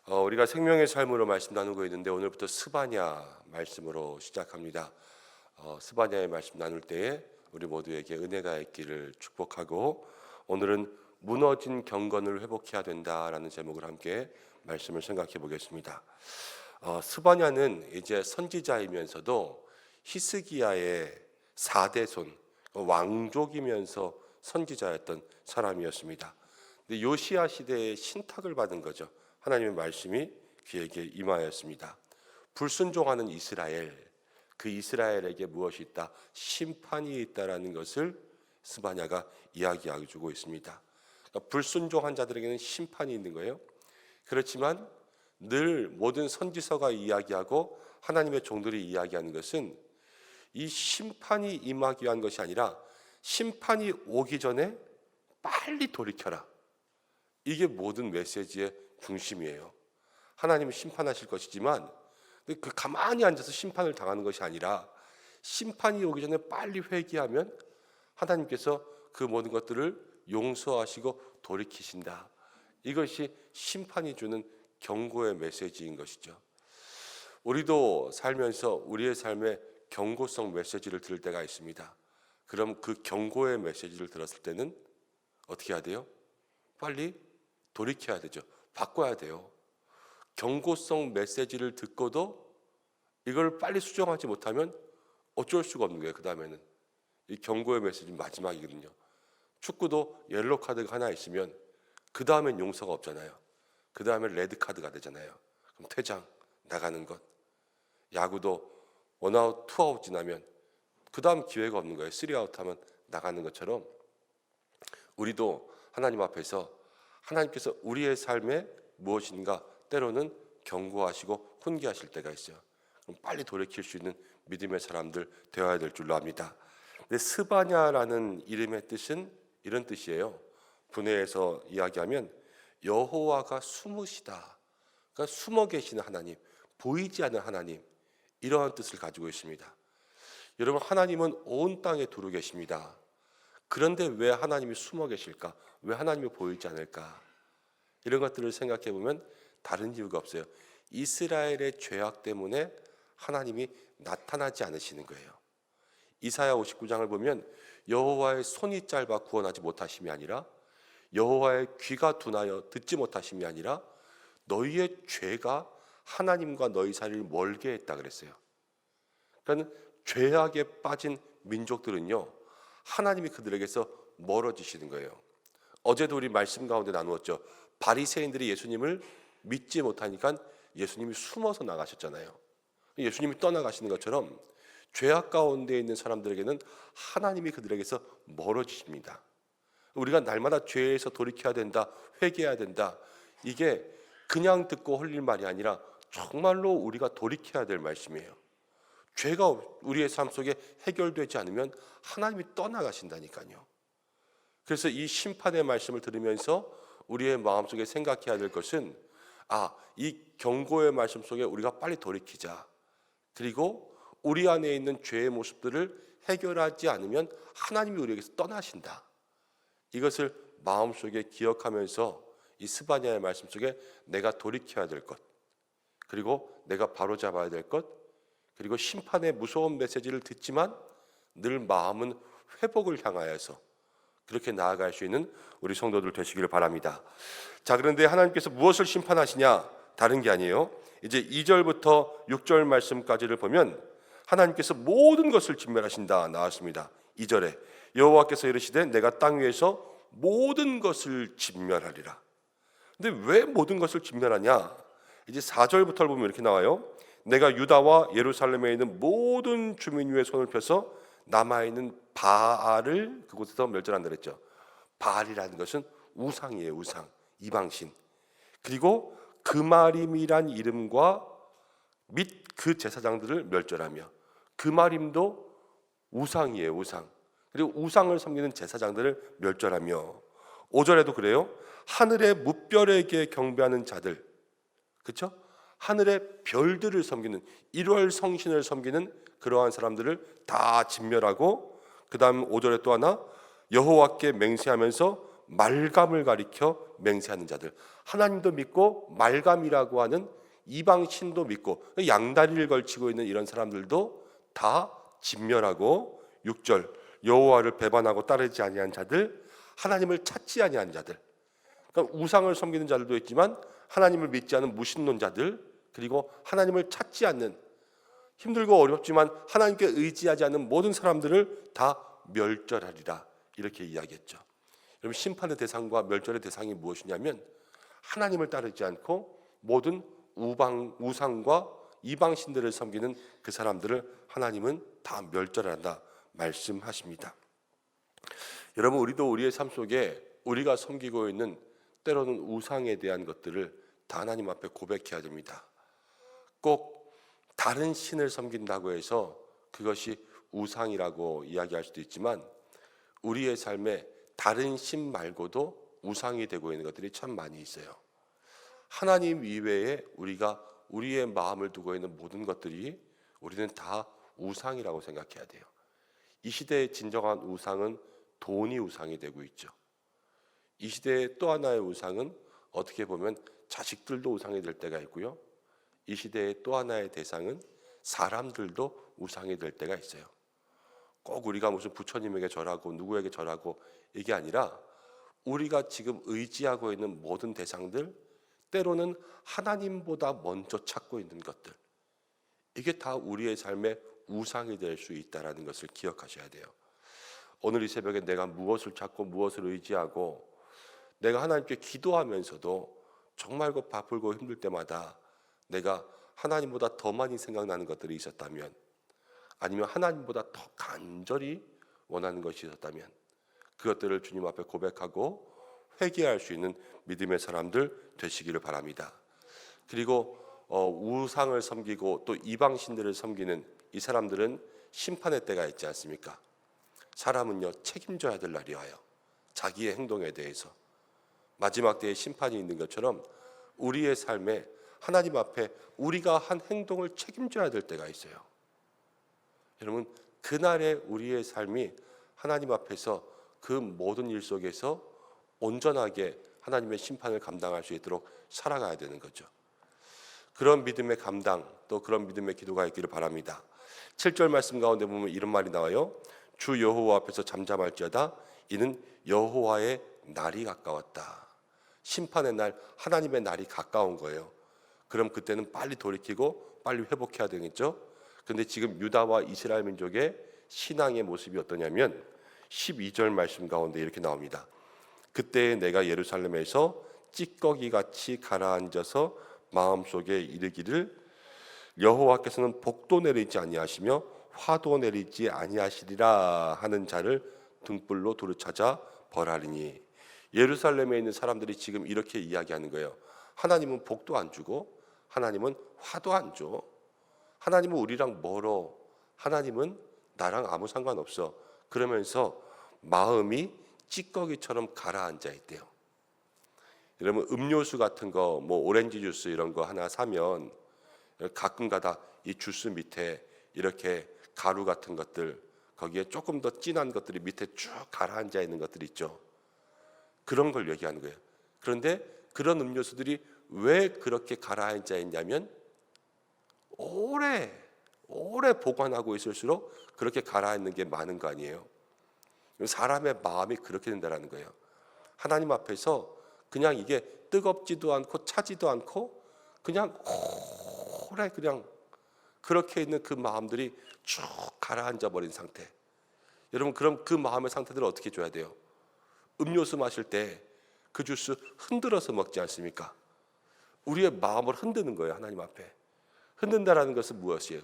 우리가 생명의 삶으로 말씀 나누고 있는데 오늘부터 스바냐 말씀으로 시작합니다. 스바냐의 말씀 나눌 때에 우리 모두에게 은혜가 있기를 축복하고, 오늘은 무너진 경건을 회복해야 된다라는 제목을 함께 말씀을 생각해 보겠습니다. 스바냐는 이제 선지자이면서도 히스기야의 4대 손, 왕족이면서 선지자였던 사람이었습니다. 근데 요시야 시대에 신탁을 받은 거죠. 하나님의 말씀이 그에게 임하였습니다. 불순종하는 이스라엘, 그 이스라엘에게 무엇이 있다? 심판이 있다라는 것을 스바냐가 이야기하고 주고 있습니다. 그러니까 불순종한 자들에게는 심판이 있는 거예요. 그렇지만 늘 모든 선지서가 이야기하고 하나님의 종들이 이야기하는 것은 이 심판이 임하기 위한 것이 아니라 심판이 오기 전에 빨리 돌이켜라. 이게 모든 메시지의 중심이에요. 하나님은 심판하실 것이지만 그 가만히 앉아서 심판을 당하는 것이 아니라 심판이 오기 전에 빨리 회개하면 하나님께서 그 모든 것들을 용서하시고 돌이키신다. 이것이 심판이 주는 경고의 메시지인 것이죠. 우리도 살면서 우리의 삶에 경고성 메시지를 들을 때가 있습니다. 그럼 그 경고의 메시지를 들었을 때는 어떻게 해야 돼요? 빨리 돌이켜야 되죠. 바꿔야 돼요. 경고성 메시지를 듣고도 이걸 빨리 수정하지 못하면 어쩔 수가 없는 거예요. 그 다음에는 이 경고의 메시지 마지막이거든요. 축구도 옐로 카드가 하나 있으면 그 다음엔 용서가 없잖아요. 그 다음에 레드 카드가 되잖아요. 그럼 퇴장, 나가는 것. 야구도 원아웃, 투아웃 지나면 그 다음 기회가 없는 거예요. 쓰리아웃 하면 나가는 것처럼 우리도 하나님 앞에서 하나님께서 우리의 삶에 무엇인가 때로는 경고하시고 훈계하실 때가 있어요. 그럼 빨리 돌이킬 수 있는 믿음의 사람들 되어야 될 줄로 압니다. 근데 스바냐라는 이름의 뜻은 이런 뜻이에요. 분해해서 이야기하면 여호와가 숨으시다. 그러니까 숨어 계시는 하나님, 보이지 않는 하나님, 이러한 뜻을 가지고 있습니다. 여러분, 하나님은 온 땅에 두루 계십니다. 그런데 왜 하나님이 숨어 계실까? 왜 하나님이 보이지 않을까? 이런 것들을 생각해 보면 다른 이유가 없어요. 이스라엘의 죄악 때문에 하나님이 나타나지 않으시는 거예요. 이사야 59장을 보면 여호와의 손이 짧아 구원하지 못하심이 아니라, 여호와의 귀가 둔하여 듣지 못하심이 아니라 너희의 죄가 하나님과 너희 사이를 멀게 했다 그랬어요. 그러니까 죄악에 빠진 민족들은요, 하나님이 그들에게서 멀어지시는 거예요. 어제도 우리 말씀 가운데 나누었죠. 바리새인들이 예수님을 믿지 못하니까 예수님이 숨어서 나가셨잖아요. 예수님이 떠나가시는 것처럼 죄악 가운데 있는 사람들에게는 하나님이 그들에게서 멀어지십니다. 우리가 날마다 죄에서 돌이켜야 된다, 회개해야 된다, 이게 그냥 듣고 흘릴 말이 아니라 정말로 우리가 돌이켜야 될 말씀이에요. 죄가 우리의 삶 속에 해결되지 않으면 하나님이 떠나가신다니까요. 그래서 이 심판의 말씀을 들으면서 우리의 마음속에 생각해야 될 것은, 이 경고의 말씀 속에 우리가 빨리 돌이키자. 그리고 우리 안에 있는 죄의 모습들을 해결하지 않으면 하나님이 우리에게서 떠나신다. 이것을 마음속에 기억하면서 이 스바냐의 말씀 속에 내가 돌이켜야 될 것, 그리고 내가 바로잡아야 될 것, 그리고 심판의 무서운 메시지를 듣지만 늘 마음은 회복을 향하여서 그렇게 나아갈 수 있는 우리 성도들 되시기를 바랍니다. 자, 그런데 하나님께서 무엇을 심판하시냐? 다른 게 아니에요. 이제 2절부터 6절 말씀까지를 보면 하나님께서 모든 것을 진멸하신다 나왔습니다. 2절에 여호와께서 이르시되 내가 땅 위에서 모든 것을 진멸하리라. 근데 왜 모든 것을 진멸하냐? 이제 4절부터 보면 이렇게 나와요. 내가 유다와 예루살렘에 있는 모든 주민 위에 손을 펴서 남아있는 바알을 그곳에서 멸절한다 그랬죠. 바알이라는 것은 우상이에요. 우상, 이방신. 그리고 그마림이란 이름과 및 그 제사장들을 멸절하며, 그마림도 우상이에요. 우상. 그리고 우상을 섬기는 제사장들을 멸절하며, 5절에도 그래요. 하늘의 무별에게 경배하는 자들, 그렇죠? 하늘의 별들을 섬기는, 1월 성신을 섬기는 그러한 사람들을 다 진멸하고, 그 다음 5절에 또 하나, 여호와께 맹세하면서 말감을 가리켜 맹세하는 자들, 하나님도 믿고 말감이라고 하는 이방신도 믿고 양다리를 걸치고 있는 이런 사람들도 다 진멸하고 6절 여호와를 배반하고 따르지 아니한 자들, 하나님을 찾지 아니한 자들, 그러니까 우상을 섬기는 자들도 있지만 하나님을 믿지 않은 무신론자들, 그리고 하나님을 찾지 않는 힘들고 어렵지만 하나님께 의지하지 않는 모든 사람들을 다 멸절하리라 이렇게 이야기했죠. 여러분 심판의 대상과 멸절의 대상이 무엇이냐면 하나님을 따르지 않고 모든 우상과 이방신들을 섬기는 그 사람들을 하나님은 다 멸절한다 말씀하십니다. 여러분 우리도 우리의 삶 속에 우리가 섬기고 있는 때로는 우상에 대한 것들을 다 하나님 앞에 고백해야 됩니다. 꼭 다른 신을 섬긴다고 해서 그것이 우상이라고 이야기할 수도 있지만 우리의 삶에 다른 신 말고도 우상이 되고 있는 것들이 참 많이 있어요. 하나님 이외에 우리가 우리의 마음을 두고 있는 모든 것들이 우리는 다 우상이라고 생각해야 돼요. 이 시대의 진정한 우상은 돈이 우상이 되고 있죠. 이 시대의 또 하나의 우상은 어떻게 보면 자식들도 우상이 될 때가 있고요. 이 시대의 또 하나의 대상은 사람들도 우상이 될 때가 있어요. 꼭 우리가 무슨 부처님에게 절하고 누구에게 절하고 이게 아니라 우리가 지금 의지하고 있는 모든 대상들, 때로는 하나님보다 먼저 찾고 있는 것들, 이게 다 우리의 삶의 우상이 될 수 있다는 것을 기억하셔야 돼요. 오늘 이 새벽에 내가 무엇을 찾고 무엇을 의지하고 내가 하나님께 기도하면서도 정말 그 바쁘고 힘들 때마다 내가 하나님보다 더 많이 생각나는 것들이 있었다면, 아니면 하나님보다 더 간절히 원하는 것이 있었다면 그것들을 주님 앞에 고백하고 회개할 수 있는 믿음의 사람들 되시기를 바랍니다. 그리고 우상을 섬기고 또 이방신들을 섬기는 이 사람들은 심판의 때가 있지 않습니까? 사람은요 책임져야 될 날이 와요. 자기의 행동에 대해서 마지막 때에 심판이 있는 것처럼 우리의 삶에 하나님 앞에 우리가 한 행동을 책임져야 될 때가 있어요. 여러분 그날에 우리의 삶이 하나님 앞에서 그 모든 일 속에서 온전하게 하나님의 심판을 감당할 수 있도록 살아가야 되는 거죠. 그런 믿음의 감당, 또 그런 믿음의 기도가 있기를 바랍니다. 7절 말씀 가운데 보면 이런 말이 나와요. 주 여호와 앞에서 잠잠할지어다 이는 여호와의 날이 가까웠다. 심판의 날, 하나님의 날이 가까운 거예요. 그럼 그때는 빨리 돌이키고 빨리 회복해야 되겠죠. 그런데 지금 유다와 이스라엘 민족의 신앙의 모습이 어떠냐면 12절 말씀 가운데 이렇게 나옵니다. 그때 내가 예루살렘에서 찌꺼기같이 가라앉아서 마음속에 이르기를 여호와께서는 복도 내리지 아니하시며 화도 내리지 아니하시리라 하는 자를 등불로 두루 찾아 벌하리니. 예루살렘에 있는 사람들이 지금 이렇게 이야기하는 거예요. 하나님은 복도 안 주고 하나님은 화도 안 줘. 하나님은 우리랑 멀어. 하나님은 나랑 아무 상관없어. 그러면서 마음이 찌꺼기처럼 가라앉아 있대요. 여러분 음료수 같은 거, 뭐 오렌지 주스 이런 거 하나 사면 가끔가다 이 주스 밑에 이렇게 가루 같은 것들, 거기에 조금 더 진한 것들이 밑에 쭉 가라앉아 있는 것들 있죠. 그런 걸 얘기하는 거예요. 그런데 그런 음료수들이 왜 그렇게 가라앉아 있냐면 오래 보관하고 있을수록 그렇게 가라앉는 게 많은 거 아니에요. 사람의 마음이 그렇게 된다는 거예요. 하나님 앞에서 그냥 이게 뜨겁지도 않고 차지도 않고 그냥 오래 그냥 그렇게 있는 그 마음들이 쭉 가라앉아 버린 상태. 여러분 그럼 그 마음의 상태들을 어떻게 줘야 돼요? 음료수 마실 때 그 주스 흔들어서 먹지 않습니까? 우리의 마음을 흔드는 거예요. 하나님 앞에 흔든다라는 것은 무엇이에요?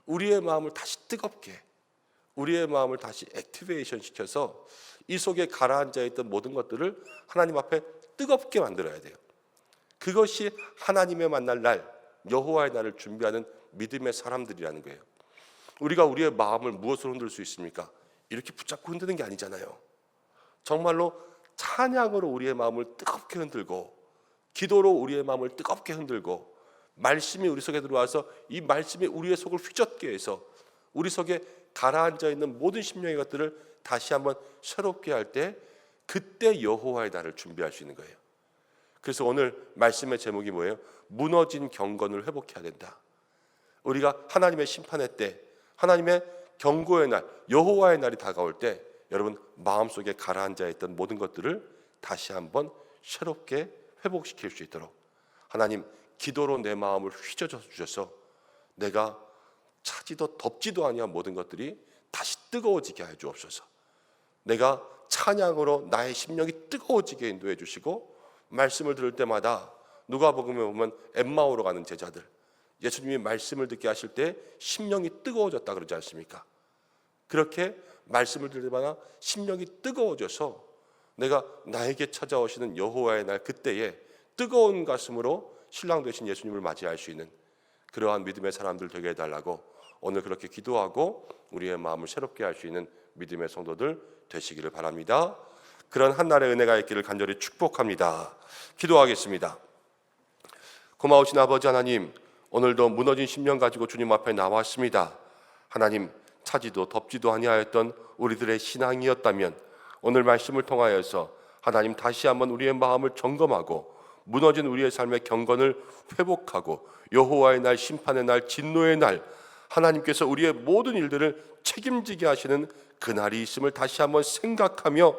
우리의 마음을 다시 뜨겁게, 우리의 마음을 다시 액티베이션 시켜서 이 속에 가라앉아 있던 모든 것들을 하나님 앞에 뜨겁게 만들어야 돼요. 그것이 하나님의 만날 날, 여호와의 날을 준비하는 믿음의 사람들이라는 거예요. 우리가 우리의 마음을 무엇으로 흔들 수 있습니까? 이렇게 붙잡고 흔드는 게 아니잖아요. 정말로 찬양으로 우리의 마음을 뜨겁게 흔들고, 기도로 우리의 마음을 뜨겁게 흔들고, 말씀이 우리 속에 들어와서 이 말씀이 우리의 속을 휘젓게 해서 우리 속에 가라앉아 있는 모든 심령의 것들을 다시 한번 새롭게 할 때 그때 여호와의 날을 준비할 수 있는 거예요. 그래서 오늘 말씀의 제목이 뭐예요? 무너진 경건을 회복해야 된다. 우리가 하나님의 심판의 때, 하나님의 경고의 날, 여호와의 날이 다가올 때 여러분 마음속에 가라앉아 있던 모든 것들을 다시 한번 새롭게 회복시킬 수 있도록 하나님 기도로 내 마음을 휘저어 주셔서 내가 차지도 덥지도 아니한 모든 것들이 다시 뜨거워지게 해 주옵소서. 내가 찬양으로 나의 심령이 뜨거워지게 인도해 주시고 말씀을 들을 때마다 누가복음에 보면 엠마오로 가는 제자들 예수님이 말씀을 듣게 하실 때 심령이 뜨거워졌다 그러지 않습니까? 그렇게 말씀을 들을 때마다 심령이 뜨거워져서 내가 나에게 찾아오시는 여호와의 날 그때에 뜨거운 가슴으로 신랑 되신 예수님을 맞이할 수 있는 그러한 믿음의 사람들 되게 해달라고 오늘 그렇게 기도하고 우리의 마음을 새롭게 할 수 있는 믿음의 성도들 되시기를 바랍니다. 그런 한날의 은혜가 있기를 간절히 축복합니다. 기도하겠습니다. 고마우신 아버지 하나님, 오늘도 무너진 심령 가지고 주님 앞에 나왔습니다. 하나님, 차지도 덥지도 아니하였던 우리들의 신앙이었다면 오늘 말씀을 통하여서 하나님 다시 한번 우리의 마음을 점검하고 무너진 우리의 삶의 경건을 회복하고 여호와의 날, 심판의 날, 진노의 날 하나님께서 우리의 모든 일들을 책임지게 하시는 그날이 있음을 다시 한번 생각하며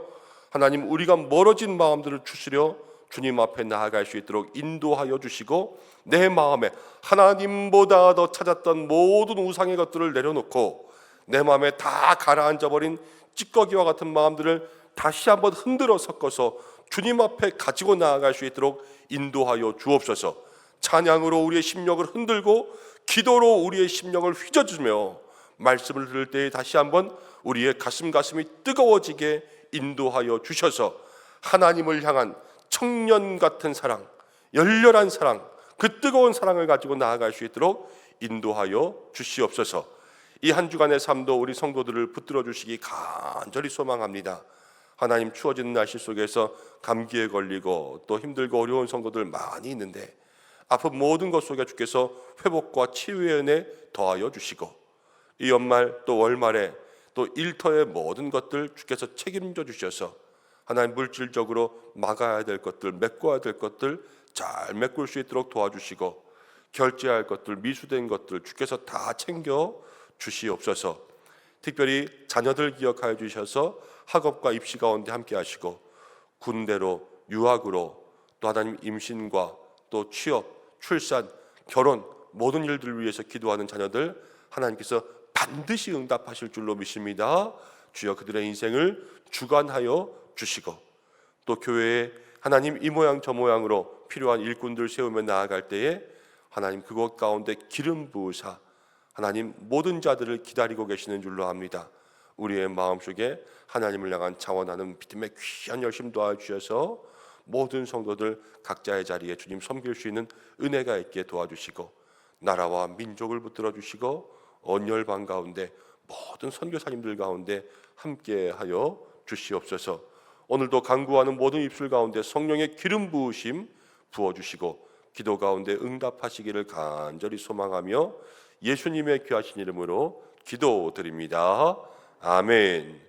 하나님 우리가 멀어진 마음들을 추스려 주님 앞에 나아갈 수 있도록 인도하여 주시고 내 마음에 하나님보다 더 찾았던 모든 우상의 것들을 내려놓고 내 마음에 다 가라앉아버린 찌꺼기와 같은 마음들을 다시 한번 흔들어 섞어서 주님 앞에 가지고 나아갈 수 있도록 인도하여 주옵소서. 찬양으로 우리의 심령을 흔들고 기도로 우리의 심령을 휘저으며 말씀을 들을 때에 다시 한번 우리의 가슴이 뜨거워지게 인도하여 주셔서 하나님을 향한 청년 같은 사랑, 열렬한 사랑, 그 뜨거운 사랑을 가지고 나아갈 수 있도록 인도하여 주시옵소서. 이 한 주간의 삶도 우리 성도들을 붙들어 주시기 간절히 소망합니다. 하나님 추워지는 날씨 속에서 감기에 걸리고 또 힘들고 어려운 성도들 많이 있는데 아픈 모든 것 속에 주께서 회복과 치유의 은혜 더하여 주시고 이 연말 또 월말에 또 일터의 모든 것들 주께서 책임져 주셔서 하나님 물질적으로 막아야 될 것들, 메꿔야 될 것들 잘 메꿀 수 있도록 도와주시고 결제할 것들, 미수된 것들 주께서 다 챙겨 주시옵소서. 특별히 자녀들 기억하여 주셔서 학업과 입시 가운데 함께 하시고 군대로, 유학으로 또 하나님 임신과 또 취업, 출산, 결혼 모든 일들을 위해서 기도하는 자녀들 하나님께서 반드시 응답하실 줄로 믿습니다. 주여 그들의 인생을 주관하여 주시고 또 교회에 하나님 이 모양 저 모양으로 필요한 일꾼들 세우며 나아갈 때에 하나님 그곳 가운데 기름 부으사 하나님 모든 자들을 기다리고 계시는 줄로 압니다. 우리의 마음속에 하나님을 향한 자원하는 믿음의 귀한 열심 도와주셔서 모든 성도들 각자의 자리에 주님 섬길 수 있는 은혜가 있게 도와주시고 나라와 민족을 붙들어 주시고 언열방 가운데 모든 선교사님들 가운데 함께하여 주시옵소서. 오늘도 간구하는 모든 입술 가운데 성령의 기름 부으심 부어주시고 기도 가운데 응답하시기를 간절히 소망하며 예수님의 귀하신 이름으로 기도드립니다. 아멘.